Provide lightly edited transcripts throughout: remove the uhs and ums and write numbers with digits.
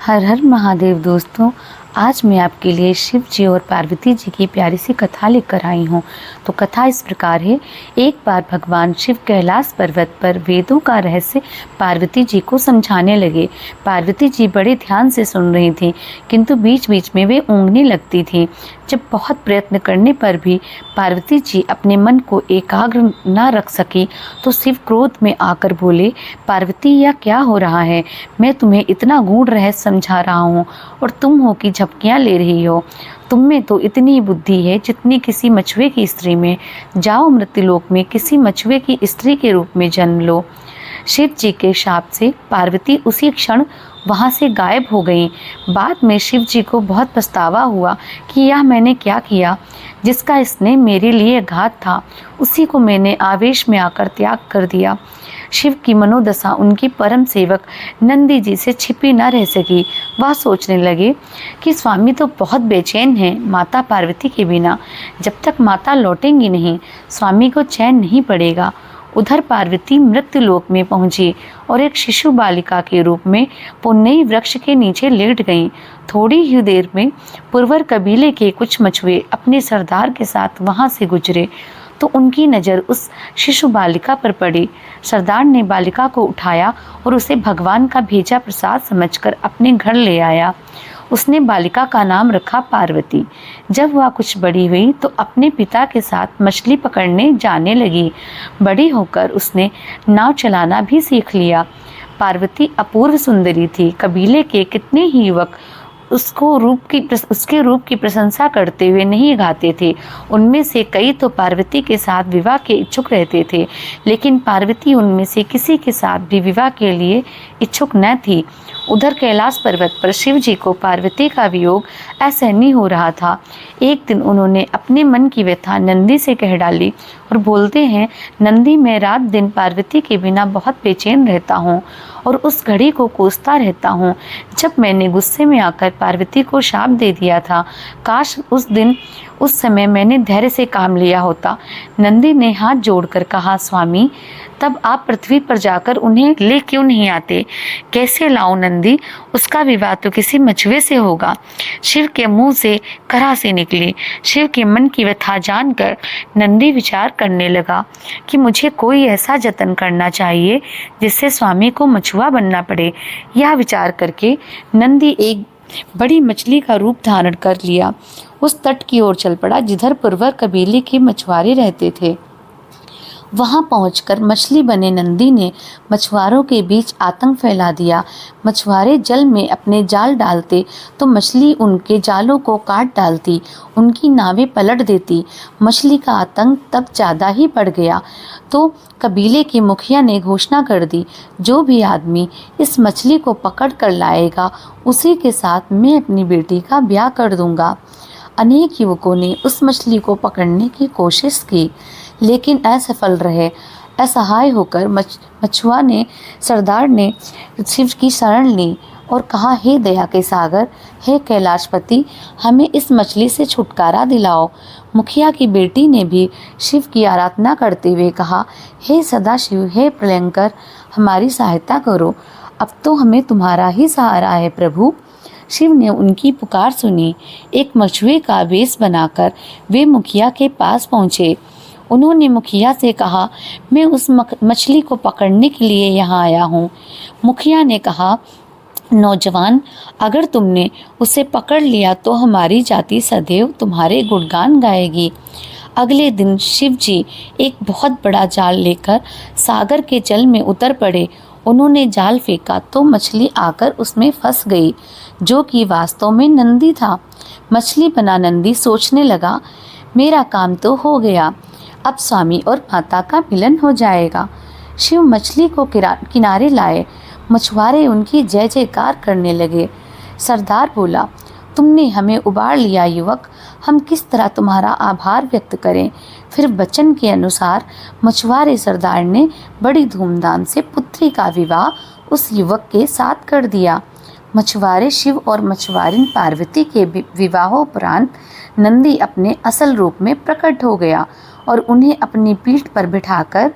हर हर महादेव दोस्तों, आज मैं आपके लिए शिव जी और पार्वती जी की प्यारी सी कथा लेकर आई हूँ। तो कथा इस प्रकार है। एक बार भगवान शिव कैलाश पर्वत पर वेदों का रहस्य पार्वती जी को समझाने लगे। पार्वती जी बड़े ध्यान से सुन रही थी, किंतु बीच बीच में वे ऊँघने लगती थी। जब बहुत प्रयत्न करने पर भी पार्वती जी अपने मन को एकाग्र न रख सकी तो शिव क्रोध में आकर बोले, पार्वती यह क्या हो रहा है? मैं तुम्हें इतना गूढ़ रहस्य समझा रहा हूँ और तुम हो कि झपकियाँ ले रही हो। तुम में तो इतनी बुद्धि है जितनी किसी मछुए की स्त्री में। जाओ मृत्युलोक में किसी मछुए की स्त्री के रूप में जन्म लो। शिव जी के शाप से पार्वती उसी क्षण वहाँ से गायब हो गई। बाद में शिव जी को बहुत पछतावा हुआ कि यह मैंने क्या किया। जिसका स्नेह मेरे लिए घात था उसी को मैंने आवेश में आकर त्याग कर दिया। शिव की मनोदशा उनकी परम सेवक नंदी जी से छिपी न रह सकी। वह सोचने लगे कि स्वामी तो बहुत बेचैन हैं माता पार्वती के बिना। जब तक माता लौटेंगी नहीं स्वामी को चैन नहीं पड़ेगा। उधर पार्वती मृत्युलोक में पहुंची और एक शिशु बालिका के रूप में पुन्नई वृक्ष के नीचे लेट गईं। थोड़ी ही देर में पुरवर कबीले के कुछ मछुए अपने सरदार के साथ वहां से गुजरे तो उनकी नज़र उस शिशु बालिका पर पड़ी। सरदार ने बालिका को उठाया और उसे भगवान का भेजा प्रसाद समझकर अपने घर ले आया। उसने बालिका का नाम रखा पार्वती। जब वह कुछ बड़ी हुई तो अपने पिता के साथ मछली पकड़ने जाने लगी। बड़ी होकर उसने नाव चलाना भी सीख लिया। पार्वती अपूर्व सुंदरी थी। कबीले के कितने ही युवक उसके रूप की प्रशंसा करते हुए नहीं गाते थे। उनमें से कई तो पार्वती के साथ विवाह के इच्छुक रहते थे, लेकिन पार्वती उनमें से किसी के साथ भी विवाह के लिए इच्छुक न थी। उधर कैलाश पर्वत पर शिव जी को पार्वती का वियोग असहनीय हो रहा था। एक दिन उन्होंने अपने मन की व्यथा नंदी से कह डाली और बोलते हैं, नंदी, मैं रात दिन पार्वती के बिना बहुत बेचैन रहता हूँ और उस घड़ी को कोसता रहता हूँ जब मैंने गुस्से में आकर पार्वती को शाप दे दिया था। काश उस समय मैंने धैर्य से काम लिया होता। नंदी ने हाथ जोड़कर कहा, स्वामी, तब आप पृथ्वी पर जाकर उन्हें ले क्यों नहीं आते? कैसे लाऊं नंदी? उसका विवाह तो किसी मछुए से होगा। शिव के मुंह से करा सी निकली। शिव के मन की व्यथा जानकर नंदी विचार करने लगा कि मुझे कोई ऐसा जतन करना चाहिए जिससे स्वामी को मछुआ बनना पड़े। यह विचार करके नंदी एक बड़ी मछली का रूप धारण कर लिया। उस तट की ओर चल पड़ा जिधर पुरवर कबीले के मछुआरे रहते थे। वहां पहुंचकर मछली बने नंदी ने मछुआरों के बीच आतंक फैला दिया। मछुआरे जल में अपने जाल डालते तो मछली उनके जालों को काट डालती, उनकी नावें पलट देती। मछली का आतंक तब ज़्यादा ही बढ़ गया तो कबीले के मुखिया ने घोषणा कर दी, जो भी आदमी इस मछली को पकड़ कर लाएगा उसी के साथ मैं अपनी बेटी का ब्याह कर दूंगा। अनेक युवकों ने उस मछली को पकड़ने की कोशिश की, लेकिन असफल रहे। असहाय होकर सरदार ने शिव की शरण ली और कहा, हे दया के सागर, हे कैलाशपति, हमें इस मछली से छुटकारा दिलाओ। मुखिया की बेटी ने भी शिव की आराधना करते हुए कहा, हे सदाशिव, हे प्रलयंकर, हमारी सहायता करो। अब तो हमें तुम्हारा ही सहारा है प्रभु। शिव ने उनकी पुकार सुनी। एक मछुए का वेश बनाकर वे मुखिया के पास पहुँचे। उन्होंने मुखिया से कहा, मैं उस मछली को पकड़ने के लिए यहाँ आया हूँ। मुखिया ने कहा, नौजवान, अगर तुमने उसे पकड़ लिया तो हमारी जाति सदैव तुम्हारे गुणगान गाएगी। अगले दिन शिव जी एक बहुत बड़ा जाल लेकर सागर के जल में उतर पड़े। उन्होंने जाल फेंका तो मछली आकर उसमें फंस गई, जो कि वास्तव में नंदी था। मछली बना नंदी सोचने लगा, मेरा काम तो हो गया, अब स्वामी और माता का मिलन हो जाएगा। शिव मछली को किनारे लाए। मछुआरे उनकी जय जयकार करने लगे। सरदार बोला, तुमने हमें उबार लिया युवक, हम किस तरह तुम्हारा आभार व्यक्त करें। फिर वचन के अनुसार मछुआरे सरदार ने बड़ी धूमधाम से पुत्री का विवाह उस युवक के साथ कर दिया। मछुआरे शिव और मछुआरिन पार्वती के विवाहोपरांत नंदी अपने असल रूप में प्रकट हो गया और उन्हें अपनी पीठ पर बिठाकर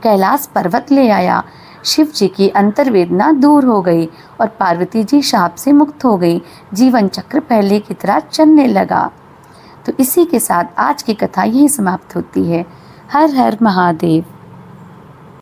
कैलाश पर्वत ले आया। शिव जी की अंतर्वेदना दूर हो गई और पार्वती जी शाप से मुक्त हो गई। जीवन चक्र पहले की तरह चलने लगा। तो इसी के साथ आज की कथा यहीं समाप्त होती है। हर हर महादेव।